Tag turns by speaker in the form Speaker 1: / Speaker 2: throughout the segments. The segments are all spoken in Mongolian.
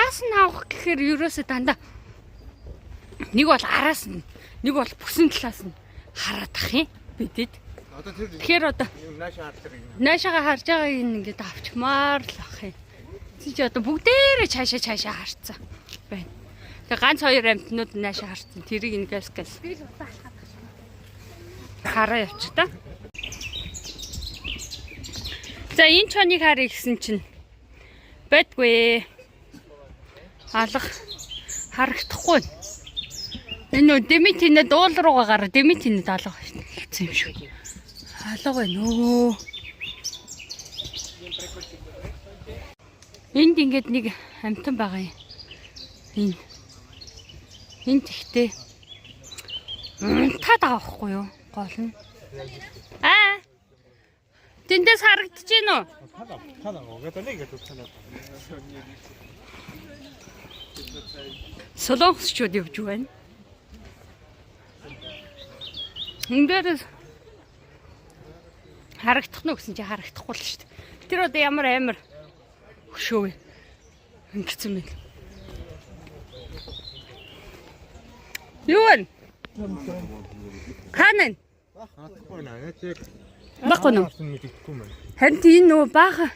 Speaker 1: араас нь авах гэхээр ерөөсөө дандаа нэг бол араас нь нэг бол бүсэн талаас нь хараад ах юм бидэд. Тэгэхээр одоо наашаага харж байгааг ингээд авчмаар л ах юм. Чи одоо бүгдээрээ цаашаа харцсан байна. Тэгээ ганц хоёр амтнууд наашаа харцсан. Тэрийг ингээс хараа явчих та. За энэ чоныг харъя гэсэн чинь байдгүй. Алга харагдахгүй. Энэ нөө Демитиний дуул руугаа гараа. Демитиний даалга хэлсэн юм шүү. Алга байна өө. Энд ингээд нэг амтан байгаа юм. Энд ихтэй. Таад авахгүй юу? Гол нь. Тэндээс харагдаж байна уу? Солонгосчууд явж байна. Эндээс харагдах нь гэсэн чи харагдахгүй л шүү дээ. Тэр одоо ямар амар хөшөө ингэсэн мэт. Юу вэ? Ханаа. Баггүй нөө. Харин энэ нөө бааха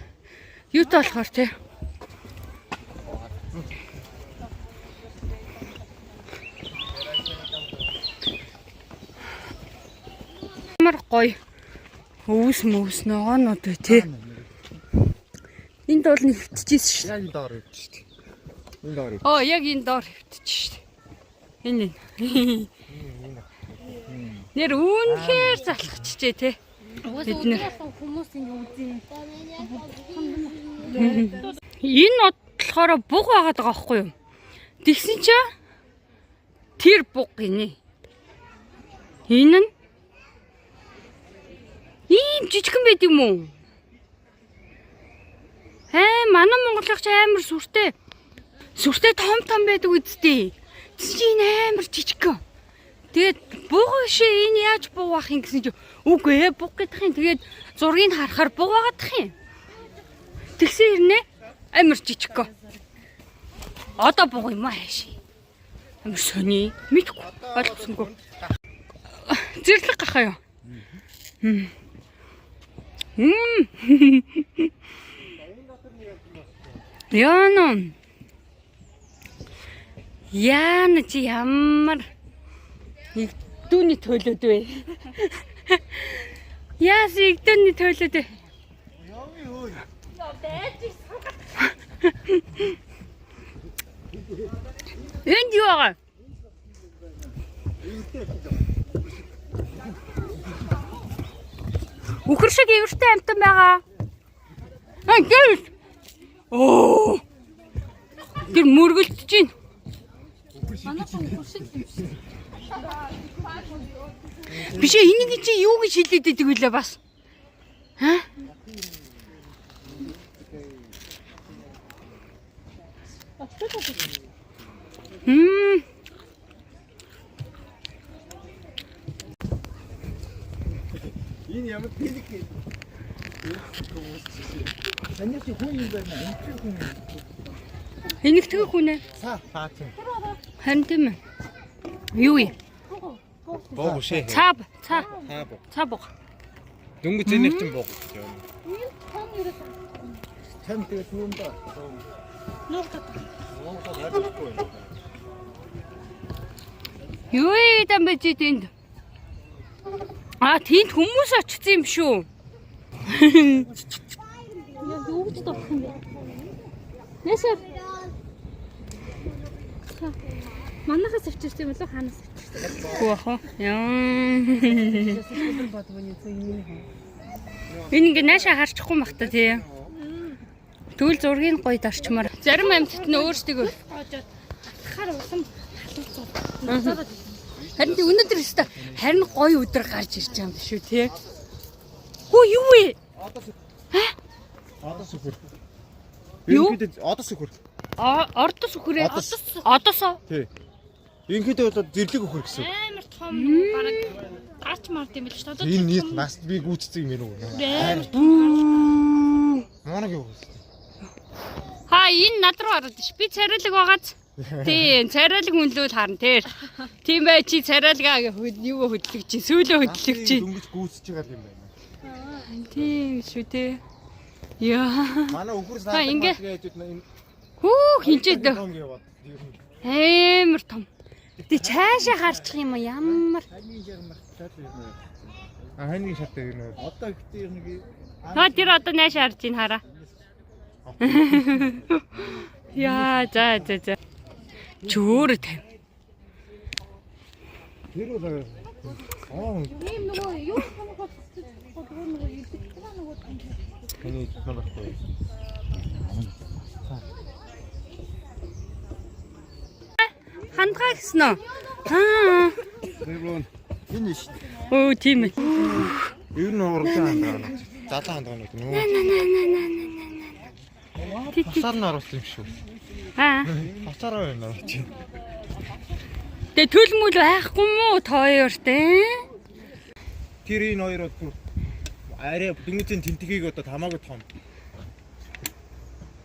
Speaker 1: юутай болохоор те. Ямар гоё өвс мөвс ногоонууд бай те. Энд бол нэг хөвтчихсэн шүү дээ. Яг энэ доор хөвтчих. Энэ доор. Оо яг энэ доор хөвтчих шүү дээ. Энэ. Нэр үнэхээр залхчихжээ те. Бид нэр хүмүүс ингэ үзье. Энэ болохоор буг байгаад байгаа байхгүй юу? Тэгсэн чи тэр буг гинэ. Энэ нь ийм жижигхэн байд юм уу? Манай монголч амар сүртэй. Сүртэй том байдаг үсттэй. Тэгсэн амар жижигхэн. Тэгээд буг шээ энэ яаж буг бах юм гэсэн чи үгүй ээ буг гэдэг юм. Тэгээд зургийг харахаар буг байгаадах юм. Тэгсэн хэрнээ амар жижигхэн. Одоо буг юм аа хаашаа. Амар сони. Мэдгүй. Ойлгосонгүй. Зэрлэг гахаа юу? Яна. Яна чи ямар игдүүний төлөөд вэ? Яас игдүүний төлөөд вэ? Энд юу байгаа? Үхэр шиг ивэртэй амтан байгаа. Гэл. Оо. Тэр мөргөлдөж байна. Манайхан үхэр шиг юм шиг. Биш ээ энийг чи юу гэж хэлээд байдаг вэ бас? Энэ ямар пилик вэ? Санийч хүн юм байна. Энэгтгэх хүн ээ. Цаа. Харин тийм ээ. Юу юм? Бог шээ. Цаа. Цаа бог. Дөнгөж зэнэх чинь бог гэж юм. Тань тэгээд юм да. Юу юм бэ чи тэнд? Тэнд хүмүүс очсон юм шүү. Яг юу гэж тавих юм бэ? Нэсэр. Манайхаас авчирсан юм уу хаанаас авчирсан? Гүү ах. Энэ ингээ наашаа харчихгүй мах та тий. Тэгвэл зургийг гоё дарчмаар. Зарим амьтад нь өөрсдөө хахаар улам халууцаад. Харин өнөөдөр өстө харин гоё өдөр гарч ирж байгаа юм шүү тий. Хөө юу вэ? Одоо сүхэр. Юу? Одоо сүхэр. Ордо сүхрээ. Одоосоо. Тий. Ингээдээ бол зэрлэг өхөр гэсэн. Амар том бараг дарч мард юм л шүү дээ. Энэ нийт нас би гүйцсэн юм уу? Амар. Моног юу вэ? Энэ над руу ороод ш. Би царайлаг байгааз. Тийм, царайлаг үнлүүл харна тэр. Тийм бай чи царайлгаа юу хөдлөг чи сүүлөө хөдлөг чи.
Speaker 2: Дөнгөж гүйцэж байгаа юм байна.
Speaker 1: Тийм шүү те. Яа.
Speaker 2: Манай өхөр саад тэгээд энэ
Speaker 1: Хүү хинчээд амар том. Тэ цаашаа харчих юм ямар.
Speaker 2: Ханийн шаттай юм уу? Одоо ихтэй нэг
Speaker 1: Тэр одоо нааш харж ийн хараа. Яа за. Чөөр тавь.
Speaker 2: тэр бол
Speaker 3: ийм нөгөө юу хоногоо нөгөө идэх нөгөө
Speaker 2: ханийн номертой.
Speaker 1: Хандгаа гэсэн үү?
Speaker 2: Энэ ш.
Speaker 1: Оо тийм ээ.
Speaker 2: Ер нь урагшаа хандгаа. Залаа хандгаа нүг. Хасаар нь оруулсан юм шүү. Хасаараа байна уу чи.
Speaker 1: Тэ төлмөл байхгүй мүү тооёртэй?
Speaker 2: Тэр энэ хоёр бол арай дөнгөжийн тэнтгийг одоо хамаагүй том.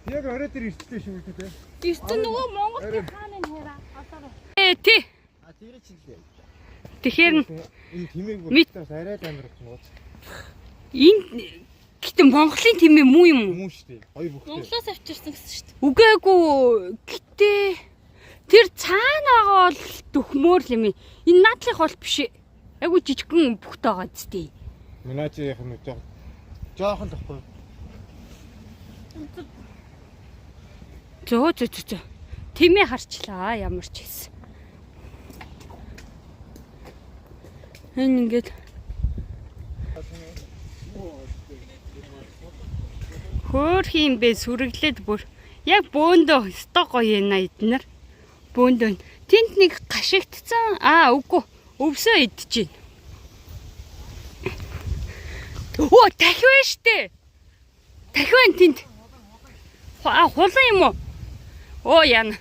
Speaker 2: Яг орой дээр ирчтэй шүү дээ.
Speaker 3: Ирсэн нөгөө Монгол хааны хайраа одоо
Speaker 1: Тий.
Speaker 2: Тэр чинь
Speaker 1: Тэгэхээр
Speaker 2: энэ тимийг бодож арай амар болох нь.
Speaker 1: энэ гэтэн Монголын тийм ээ мүү юм уу?
Speaker 2: Мөн шүү дээ. Хоёр бүхтэй.
Speaker 3: Монголоос авчирсан гэсэн шүү дээ.
Speaker 1: Үгээгүй гэтээ тэр цаана байгаа бол дөхмөр л юм. Энэ наадлах бол биш. Айгу жижигхэн бүхтэй байгаа зү.
Speaker 2: Менажерийнх нь жоохон тахгүй.
Speaker 1: Зөө. Тимээ харчлаа ямар ч хэлсэн. Энэ ингээд хөөх юм бэ сүрэглээд бүр яг бөөндөө өстой гоё яана эднэр. Бөөндөө тэнд нэг гашигдсан. Үгүй. Өвсөө идэж байна. Оо дахив штэ. Дахив тэнд. Хулан юм уу? Оо яана.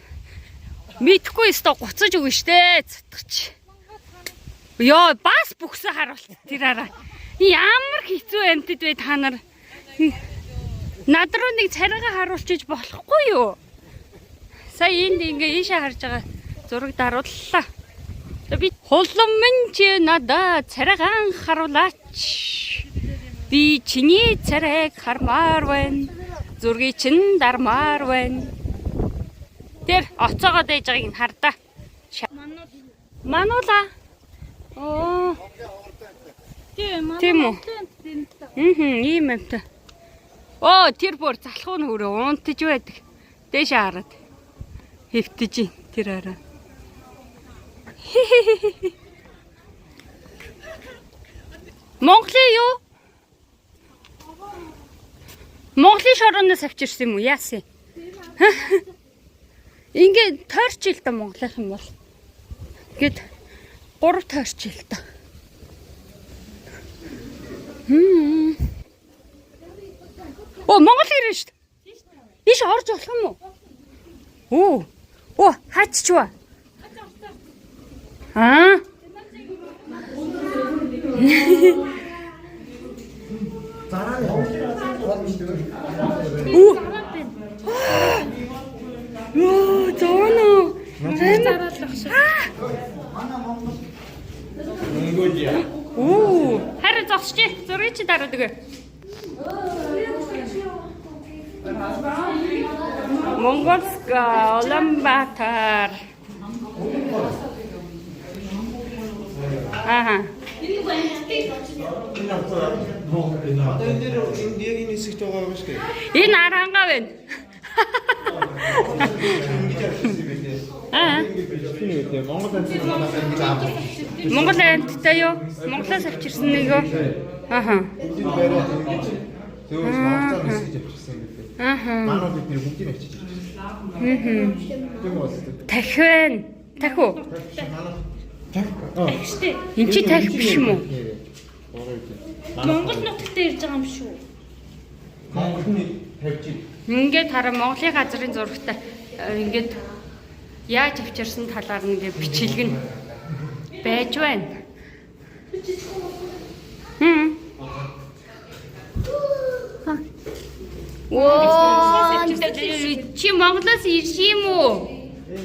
Speaker 1: Мэдхгүй өстой гуцаж өгнө штэ. Цутгач. Йоо бас бүхсэ харуулт тэр араа. Ямар хэцүү амьтад вэ та нар? Над руу нэг царайгаа харуулчих болохгүй юу? Сая энд ингээ ийшээ харж байгаа зураг дарууллаа. Би хулан минь чи надад царайгаан харуулаач. Би чиний царайг хармаар байна. Зургийг чин дармаар байна. Тэр оцоогоо дээж байгааг нь хардаа. Мануула. Оо. Тийм үү? Ийм амт. Оо, тэр бүр залхуу нүрээ унтаж байдаг. Дээшээ хараад. Хэвтэж ин тэр араа. Монголын юу? Монголын шороноос авчирсан юм уу? Яасан? Ингээд тойрч ил та монголынх юм бол. Ингээд 3 тойрч ил та. Оо, Монгол ирэн шүү дээ. Иш орж болох юм уу? Оо, хааччва. Зооно.
Speaker 3: зараалах шиг.
Speaker 1: Харин зогсчих. Зургийг чи дараад өгөө. Монгольская Улаанбаатар. Ага.
Speaker 2: Одоо энэ дээр энэ хэсэгт байгаа юм шүү дээ.
Speaker 1: Энэ арангаа байна. Монгол анттай юу? Монголоос авчирсан нэг юу? Аха.
Speaker 2: Зөвхөн Монголоор хэсэж авчирсан гэдэг.
Speaker 1: Аха.
Speaker 2: Манай бид бүгдийг авчиж авчирсан.
Speaker 1: Тахвэн. Таху. Энд чи тах биш юм уу?
Speaker 3: Монгол нутагтаа ирж байгаа юм шүү.
Speaker 2: Монголны тавьж.
Speaker 1: Ингээд хараа Монголын газрын зурагтай ингээд яаж авчирсан талаар ингээд бичилгэн байж байна. Оо, Чи Монголоос ирж юм уу?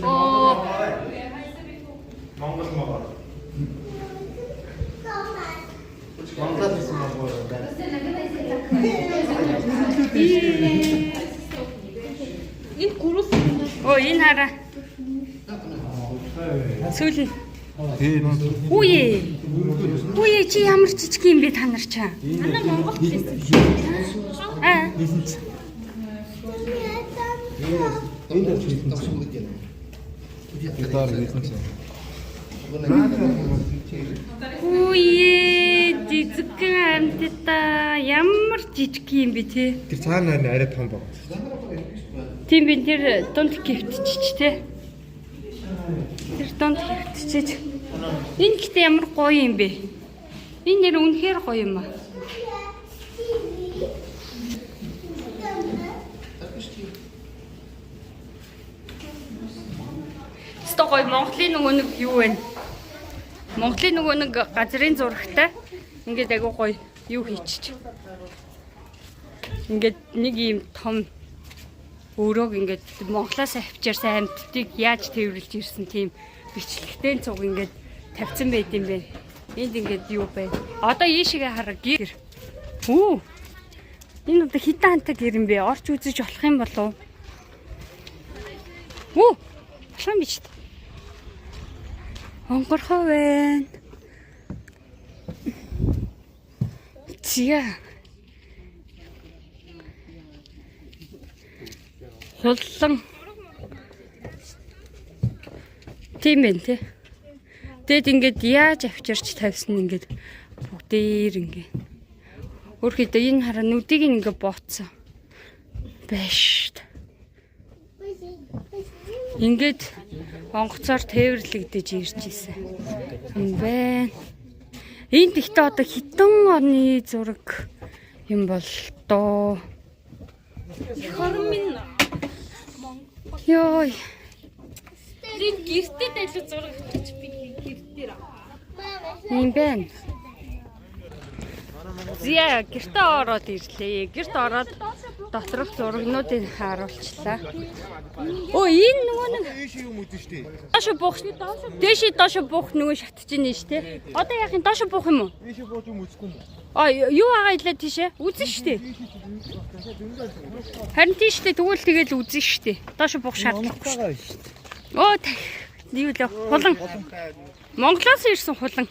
Speaker 1: Оо.
Speaker 2: Монгол маа. Монголоос ирсэн маа.
Speaker 3: Энэ гурус
Speaker 1: Оо энэ хараа. Сүүл. Үе чи ямар жижиг юм бэ та нар чаа?
Speaker 3: манай Монгол хэлсэн шүү.
Speaker 1: Аа.
Speaker 4: Энд л хийсэн гэсэн үг юм.
Speaker 2: Гитар хийсэн чинь.
Speaker 1: Үе жижиг амтта ямар жижиг юм бэ те?
Speaker 2: Тэр цаана арай том баг.
Speaker 1: Тийм би тэр дунд гівтчих те. Тэр дунд гівтчих. Энэ гэхдээ ямар гоё юм бэ? Энэ нэр үнэхээр гоё юм аа. Стогой Монголын нөгөө нэг юу вэ? Монголын нөгөө нэг газрын зурагтай ингээд айгуу гоё юу хийчих. Ингээд нэг юм том өрөөг ингээд Монголоос авчирсан амьтдыг яаж тээвэрлж ирсэн тийм бичлэгтэй цуг ингээд тавьсан байт юм бэ. Энд ингээд юу бэ? Одоо ийшээгээ хараа гэр. Үү. Энэ одоо хитэн хантаг гэр юм бэ? Орч үзэж болох юм болов уу? Үү. Болох юм биш үү? Онгорхоо байна. Зя. Хуллан. Тийм байх тий. Тэгэд ингээд яаж авчирч тавьсан ингээд бүгдээр ингээд. Өөрхийдөө энэ хараа нүдийг ингээд бооцсон. Баш. Ингээд онгоцоор тээвэрлэгдэж ирж исэн. Юм байна. Энд ихтэй одоо хитэн оны зураг юм бол доо.
Speaker 3: Хорон минь
Speaker 1: Йой.
Speaker 3: энэ гэртээ дайлуу зураг авчиж би гэртээр.
Speaker 1: Юм байна. Зя гэртээ ороод ирлээ. Гэрт ороод доторх зурагнуудыг харуулчлаа. Оо энэ нөгөө нэг
Speaker 2: Ийш юм үдэн штэ.
Speaker 1: доош буух. Дээшээ доош буух нөгөө шатчихна шүү дээ. Одоо яах юм доош буух юм уу?
Speaker 2: Ийш бууж юм үзэхгүй юм.
Speaker 1: А юу байгаа илээ тийшээ? Үзэн штэ. Харин тийшээ тэгвэл тэгэл үзэн штэ. Доош буух шаардлагагүй штэ. Оо юу лээ хулан. Монголоос ирсэн хулан.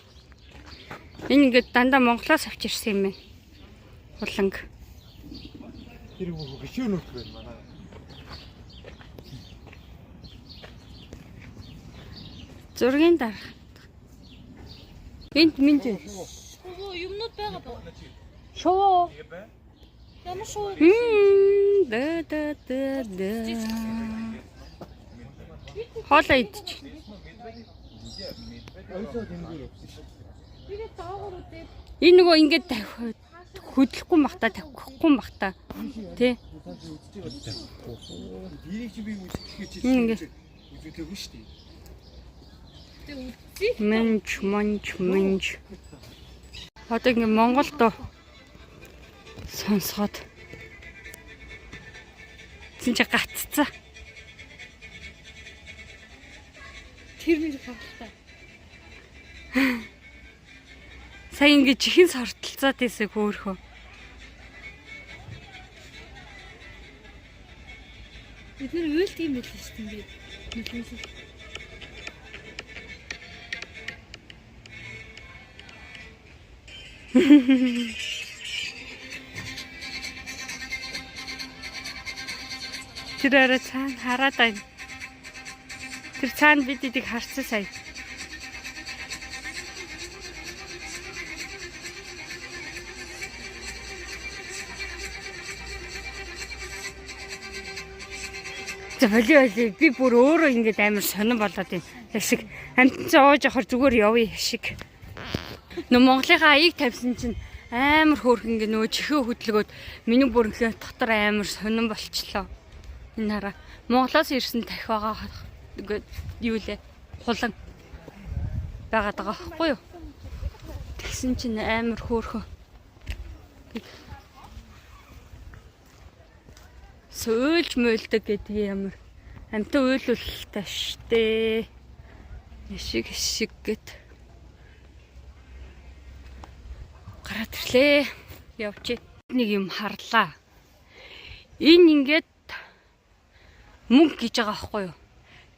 Speaker 1: Энэ ингээд дандаа Монголоос авчирсан юм байна. Хуланг.
Speaker 2: Тэр бүх гişүү нүрт байна манай.
Speaker 1: Зургийн дарах. Энд минь
Speaker 3: Оо юмнууд байгаа ба.
Speaker 1: шоо.
Speaker 3: Ямар шоу?
Speaker 1: Да. Хоолоо идчих.
Speaker 3: Тэгээд доогуур үдээ
Speaker 1: Энэ нөгөө ингээд хөдлөхгүй махта тавихгүй махта. Тэ.
Speaker 2: Энийг чи би үзэхгүй чи
Speaker 1: Ингээд
Speaker 2: үзүүлээгүй штэ.
Speaker 1: Манч. Одоо ингээд Монголд сонсоход зинч гатцсан.
Speaker 3: тэр мэр хавтаа.
Speaker 1: Сая ингээд чихэн сортолцоод ийсэ хөөхөө.
Speaker 3: Бид нэр үйлдэг юм байл шүү дээ. Нүлээс.
Speaker 1: Тэр арай цаана хараад байна. Тэр цаана бид эдийг харсан сая. Болио би бүр өөрөө ингэж амар сонирн болоод байна. Яг шиг амтцаа оож ахаар зүгээр явъя шиг. Нөө Монголынхаа аяыг тавьсан чинь амар хөөрхөн ингэ нөө чихөө хөдөлгөөд миний бүрнхээ дотор амар сонирн болчлоо. Энэ хараа Монголоос ирсэн тахи байгаа ингээд юу лээ хулан байгаад байгаа байхгүй юу? Тэгсэн чинь амар хөөрхөн. Сөөлж мөөлдөг гэдэг ямар амтан уйлуултай штэ. Ишиг гэд гараад ирлээ. Явчих. Нэг юм харлаа. Энэ ингээд мөнгө гэж байгаа байхгүй юу?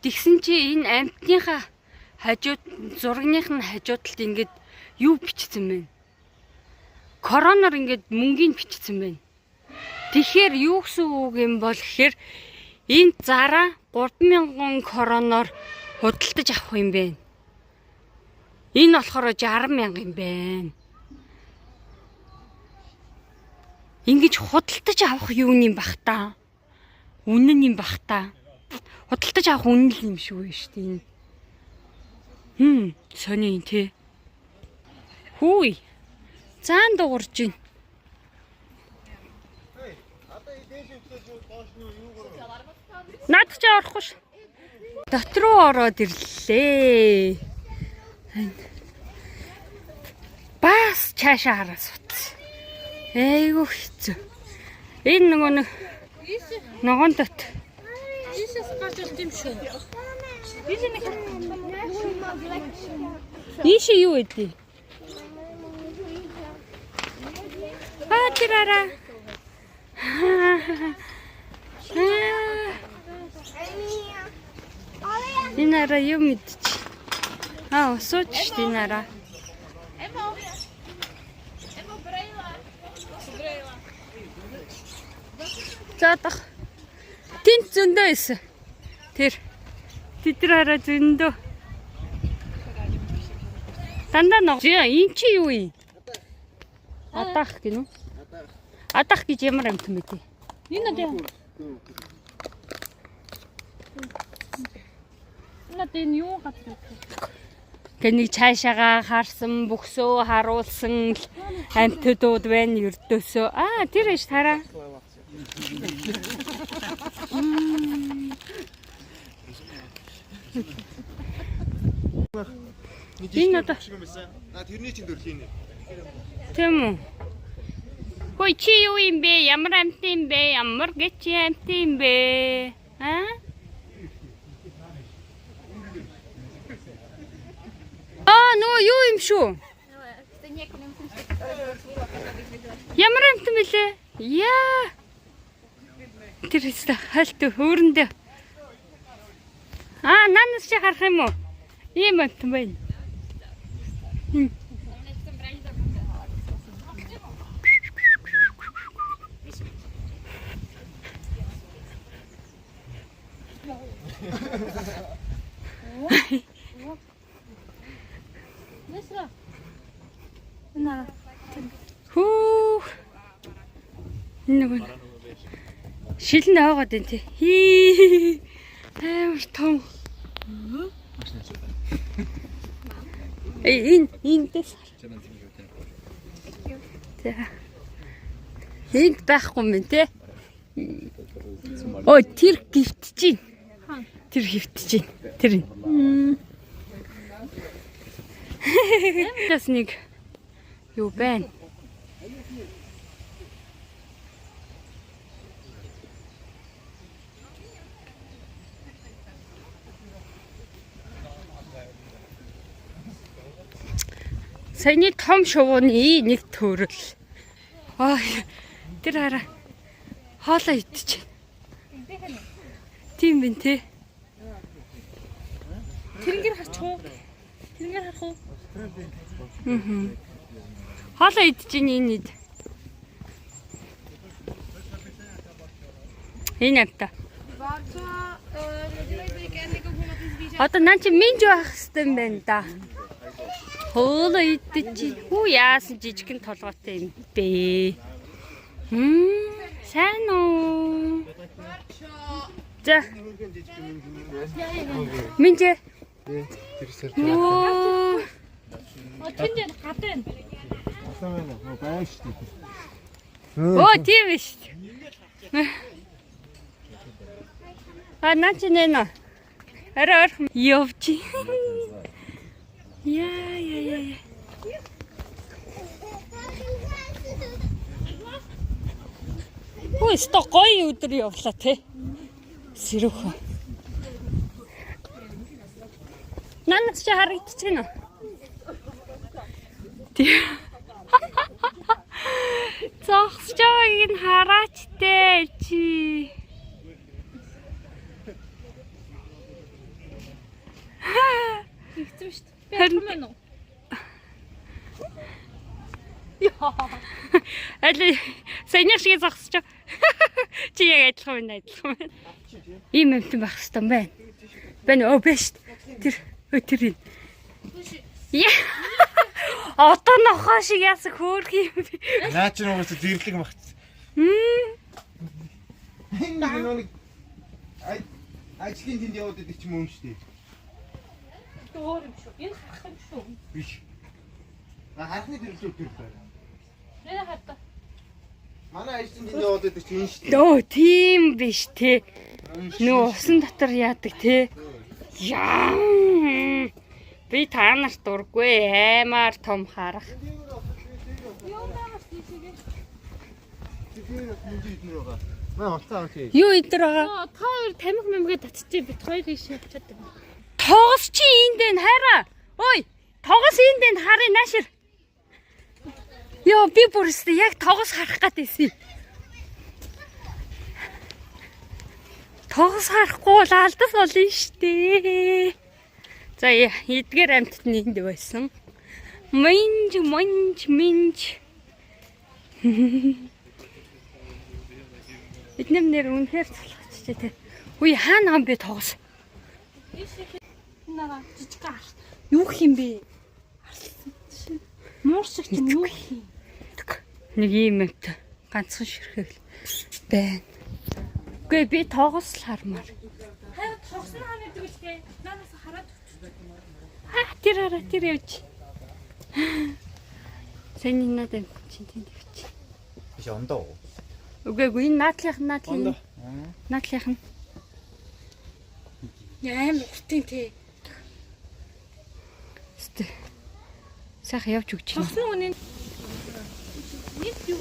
Speaker 1: Тэгсэн чи энэ амтныхаа хажууд зурагных нь хажуудалд ингээд юу бичсэн бэ? Короноор ингээд мөнгөний бичсэн байна. Тэгэхээр юу гэсэн үг юм бол гэхээр энэ зараа 3,000 короноор худалдаж авах юм бэ. Энэ болохоор 60,000 юм байна. Ингэж худалдаж авах юуны бах та. Үнэн юм бах та. Худалдаж авах үнэн л юм шүү дээ энэ. Сони тий. Хүй. Заан дуурж байна. Наад чи орохгүй ш. Дотор руу ороод ирлээ. Бас цаашаа хараа сутсан. Эйгүү хэцүү. Энэ ногоон дот.
Speaker 3: Ийшээс гарч ирсэн юм шүү.
Speaker 1: Ийш юу вэ? Тирара. Динара юу мэдчих. Сууч ш Динара. Заадах. Тэнт зөндөө эсэ. Титраараа зөндөө. Дандаа ног. Энд чи юу вэ? Атах гинү. Атах гэж ямар амт юм бэ? Энэ үү?
Speaker 3: Энэ юу гадаг?
Speaker 1: Гэний цаашаага харсан бөхсөө харуулсан амтдууд байна ердөөсөө. Тэр ш тараа. Энэ одоо
Speaker 2: тэрний чинь дөрх юм.
Speaker 1: Тийм үү? Хөөе чи юу юм бэ? Ямар амт юм бэ? Ямар гэж амт юм бэ? Нөө юу юм шүү? Ямар амт юм бэлээ? Яа. Тэр хэвээр хальт хөөрөндөө. Нанас чи харах юм уу? Ийм амт юм байна. Нэг шилэн аваад байна тий. Амар том. Энэ дэс. Энд байхгүй юм тий. Тэр гівтэж байна. Тэр хөвтөж байна. Тэр. Тэс нэг юу байна? Саяны том шувууны нэг төрөл. Тэр хараа. Хоолоо идэж байна. Тийм бин тий.
Speaker 3: Тэрнгээр харчих уу? Тэрнгээр харах уу?
Speaker 1: Хоолоо идэж байна энэ ид. Энэ авта. Одоо наа чи минж байх хэвээр юм байна да. Хоолоо идэж. Яасан жижигхэн толгойтой юм бэ? Сайн уу? За. Минж.
Speaker 2: Тэр
Speaker 3: Тэнд гадаа.
Speaker 2: Байна шүү.
Speaker 1: Тийм биш. Наа чи нэ. Арай явчих. Яа. Хөөе, сто гоё өдөр явлаа те. Сэрүүх. Нанаас чи харагдчихэв нэ. Зогсож байгааг нь хараач те чи.
Speaker 3: Игцэн шүү дээ. Харин мэн үү?
Speaker 1: Али саяны шиг зогсож. Чи яг адилхан байна. Ийм юмтай байх хэрэгтэй байна. Бэн обэш. Тэр. Яа. Одоо нохоо шиг ясаг хөөрх юм би.
Speaker 2: Наа чи нугас зэрлэг магц. Нэг ажлын тэнд яваад идэх юм юм шүү дээ.
Speaker 3: Өөр юм шүү. Энэ харах юм шүү.
Speaker 2: Биш. Харахны төрөлөө тэр байна.
Speaker 3: Нэ хатаа.
Speaker 2: Манай ажлын тэнд яваад идэх чинь шүү дээ.
Speaker 1: Дөө тийм биш те. Нөө усан дотор яадаг те. Яа. Би та нарт дургүй аймаар том харах. Юу идэр байгаа?
Speaker 3: Та хоёр тамхи мэмгээ татчихъя бит хоёр ийш явчихад байна.
Speaker 1: Тоос чи энд дэн хараа. Ой, тоос энд дэн харъя наашир. Йоо би бүрстэ яг тоос харах гэдээсэн. Тоос харахгүй бол алдас болно штэ. За эдгээр амьтад нэнд байсан. Минж. Эднэр нэр үнэхээр цалхачтэй те. Үе хаана юм бэ тоос?
Speaker 3: Наа жижиг арт.
Speaker 1: Юу юм бэ?
Speaker 3: Мууршиг чинь юу юм?
Speaker 1: Нэг юм амт ганцхан ширхэг байна. Үгүй би тоогоос л хармаар.
Speaker 3: Хайр тогсон хааны дүүлгээ. Наанаас хараад
Speaker 1: Тэр явж. Сэний надад чинь тэнд явж.
Speaker 2: Биш ондоо.
Speaker 1: Үгүй энэ наадлынх. Наадлынх.
Speaker 3: аим уртын тий.
Speaker 1: Сте. Сайхан явж өгч юм.
Speaker 3: Тогсон үнэн. Нэг юу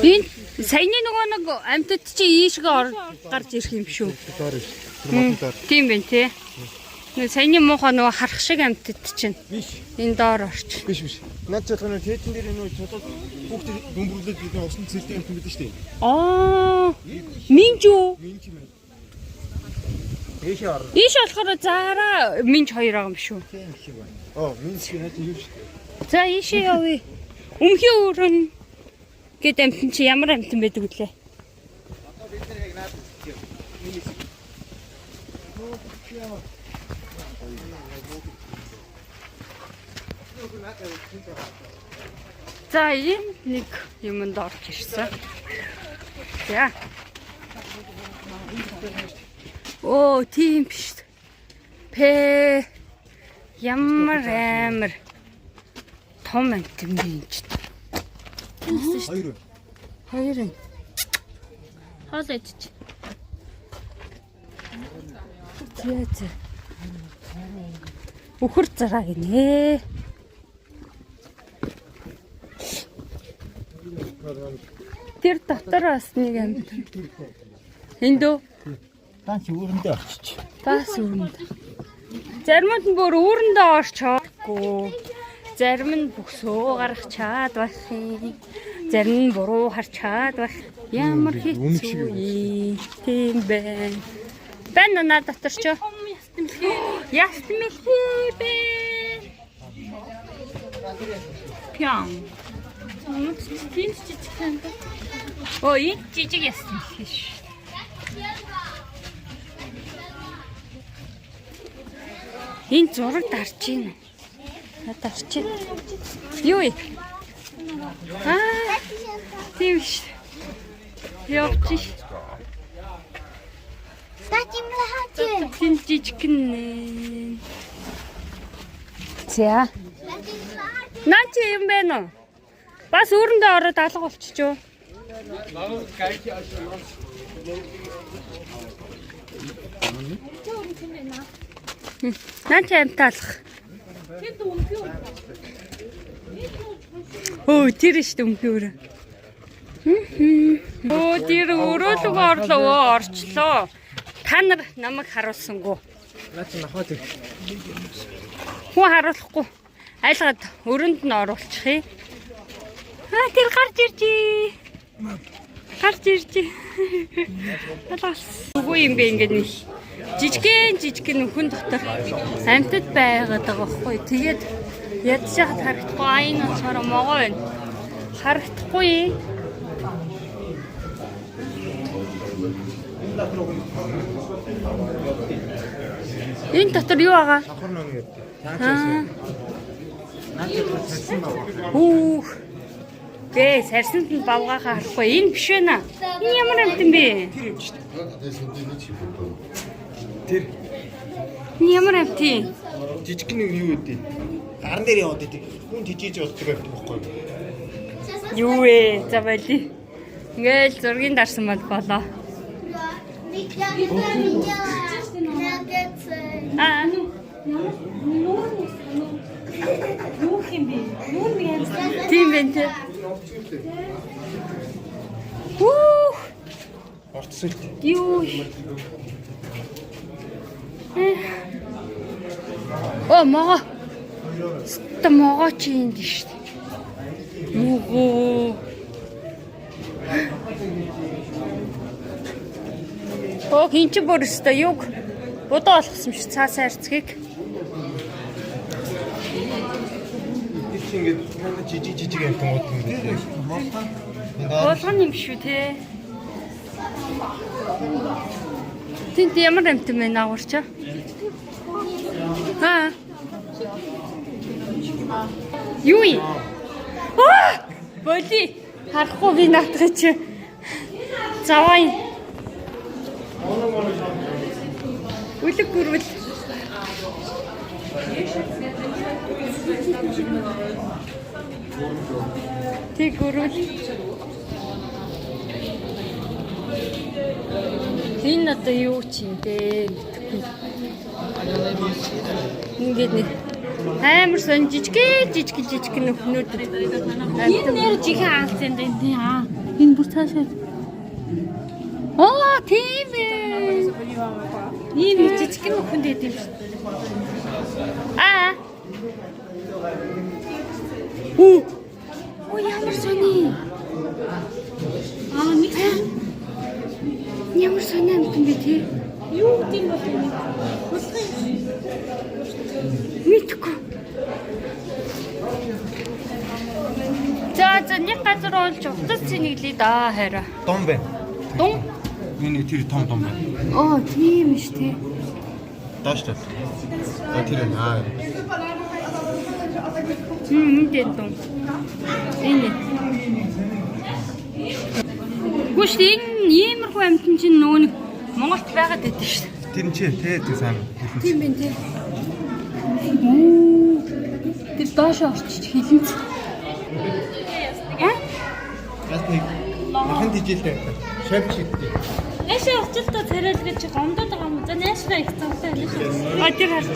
Speaker 1: Энэ саяны нөгөө нэг амьтад чи ийшгээ гарч ирэх юм шүү. Тийм байх тий. Нэг саяны муухай нөгөө харах шиг амьтад чинь.
Speaker 2: Биш.
Speaker 1: Энэ доор орч.
Speaker 2: Биш. Наад чадганы тээжин дээр нөгөө цолол хүүхдээ бөмбөрлөж бидний усан цэртэй юм гэдэг шүү дээ.
Speaker 1: Аа. Минж юу?
Speaker 2: Минь ч юм. Ээш ор.
Speaker 1: Ийш болохоор заараа минж хоёр байгаа юм шүү.
Speaker 2: Тийм шиг байна. Минь шиг наад юу шүү.
Speaker 1: За ийшээ явъя. Өмхий өрөн гэд амтэн чи ямар амтэн байдаг үлээ?
Speaker 2: Одоо бид нар яг наад
Speaker 1: За ийм нэг юмд орж ирсэн. За. Оо тийм биш. Пэ ямар амар том амтэн юм чи. Хоёр.
Speaker 3: хоол ичиж.
Speaker 1: Зээ. Үхэр зараа гинэ. Тэр дотор бас нэг амт. Эндөө
Speaker 2: Танч үүрэндээ очиж.
Speaker 1: бас үүрэнд. Зарим нь бүр үүрэндээ орчоогүй. Зарим нь бүксөө гарах чаад байх юм. Зарим нь буруу харчаад байх. Ямар хэцүү юм. Тийм байна. Байна наа дотор ч. Ястмэлхий бэ. Пян.
Speaker 3: Тийм жижиг ханд.
Speaker 1: Ой, жижиг ястмэлхий ш. Энэ зураг дарж байна. Дарж байна. Юу вэ? Тийм ш. Явчих. Тийм жижиг нэ. За. Наа чи юм бэ нөө? Бас өөрөндөө ороод алга болчихжоо. Наа чи амтаалах. Өө тэр шүү дээ өмхий өрөө. Өө тэр өрөөлөг орлоо орчлоо. Та нар намайг харуулсангүй.
Speaker 2: Наач нахаад их.
Speaker 1: Хүн харуулахгүй. Айлгаад өрөнд нь оруулчих. Тэр гарч иржээ. Гарч иржээ. Алгаас. Үгүй юм бэ ингээд нэг жижигэн нөхөн дотор амьтад байгаад байгаа байхгүй. Тэгээд ядж яхад харагдахгүй. Энэ болохоор могоо байна. Харагдахгүй. Энэ дотор юу байгаа?
Speaker 2: Давхар нөө гэдэг. Таачаас.
Speaker 1: Хүүх. Гээ сарсанд нь бавгаахаа харахгүй. Энэ биш вэ наа. Энэ ямар амтан бэ?
Speaker 2: Тэр
Speaker 1: Энэ ямар амтан?
Speaker 2: жижиг нэг юу гэдэг. Гаран дээр яваад идэг. Хүн тижиж болдог байдаг байхгүй юу?
Speaker 1: Юу вэ? За байли. Ингээл зургийн дарсан бол болоо. Тийм байна те.
Speaker 2: Орцсон л.
Speaker 1: Юу. Оо мага. Ста мага чи энд шүү дээ. Мөгөө. Оо хин чи бүр өстө юг бодоо болгосон ш цаасаа арцгийг.
Speaker 2: Ингээд жижиг амтан гот юм дээ.
Speaker 1: Болгон юм шүү те. Тинт ямар амтан бэ наагуурчаа? Аа. Юу юм? Боли харахгүй би наатах чи. Заваа. Үлэг гүрвэл. Тэг гүрвэл. Энэ одоо юу ч юм бэ мэдэхгүй. Ингээд нэг амар сон жижиг нөхнүүд. Энэ нэр жихэн аалцсан дээ тий аа. Энэ бүр цаашаа. Оо тийм ээ. Энэ жижиг нөхөнд идэв шүү. Аа. Оо ямар сони. Нэг ямар сони юм бэ тий? Юу гэдэг юм бэ? Мэдгүй. За нэг газар олж утас цэниглээ да хараа.
Speaker 2: Дом байна.
Speaker 1: Дом?
Speaker 2: Энэ тэр том байна.
Speaker 1: Оо тийм шүү тий.
Speaker 2: Доош таа. Тэр аа.
Speaker 1: Энд дом. Энэ. Гүш энэ иймэрхүү амтан чинь нөгөө нэг Монголд байгаад байдаг шүү.
Speaker 2: Тэр нь чи тэ сайн.
Speaker 1: Тийм байна тий. Тэр доош орчиж хилэнц.
Speaker 2: Бас нэг махан дижилтэй байна. Шавь шигтэй.
Speaker 3: Нэшээ очилтоо царайл гэж гомдоод байгаа юм. За нэшээ их цавтай нэшээ.
Speaker 1: А тэр харж.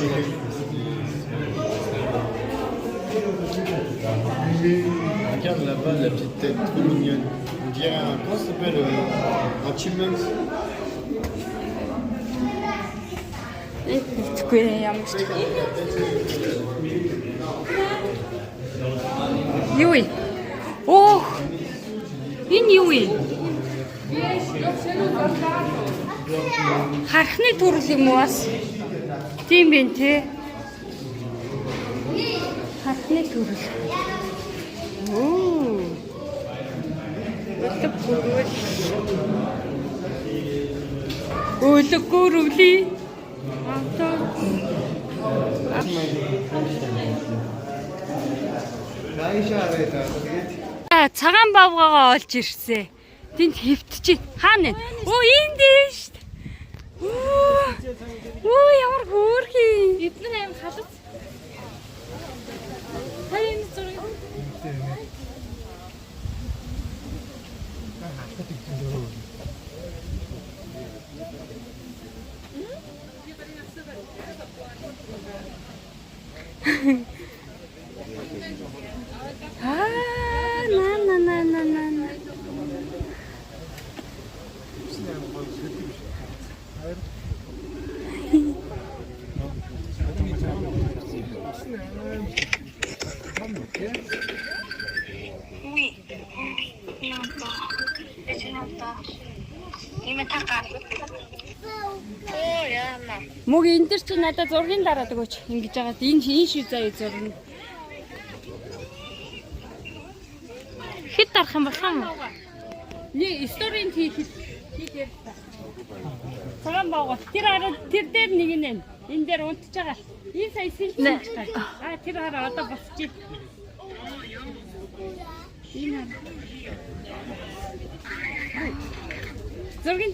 Speaker 4: Regarde là-bas la petite tête, trop mignonne. On dirait un, comment ça s'appelle, un chipmunk.
Speaker 1: Мэдгүй ямар ч. Юу вэ? Оо. Энэ юу вэ? Харахны төрөл юм уу бас? Тийм бэ те. Харахны төрөл. Оо. Үлэг гүрвли. Цагаан бавгагаа олж ирсэн. Тэнд хөвтөж хаана вэ? Оо энд дээ шүү дээ. Оо ямар хөөрхий.
Speaker 3: Эдгээр аим халуц. Хаяа энэ зураг.
Speaker 1: На. Мөг энэ дэр чи надад зургийг дараад өгөөч. Ингэж байгаа. Энэ шүү заяа зурна. Хэд дарах юм болох юм? Нэг сторийн хийхээр. Цагаан баага. Тэр дээр нэг нэ. Энэ дээр унтж байгаа. Энэ сая сэлж байгаа. Тэр хараа одоо босчих. Энэ. Зургийн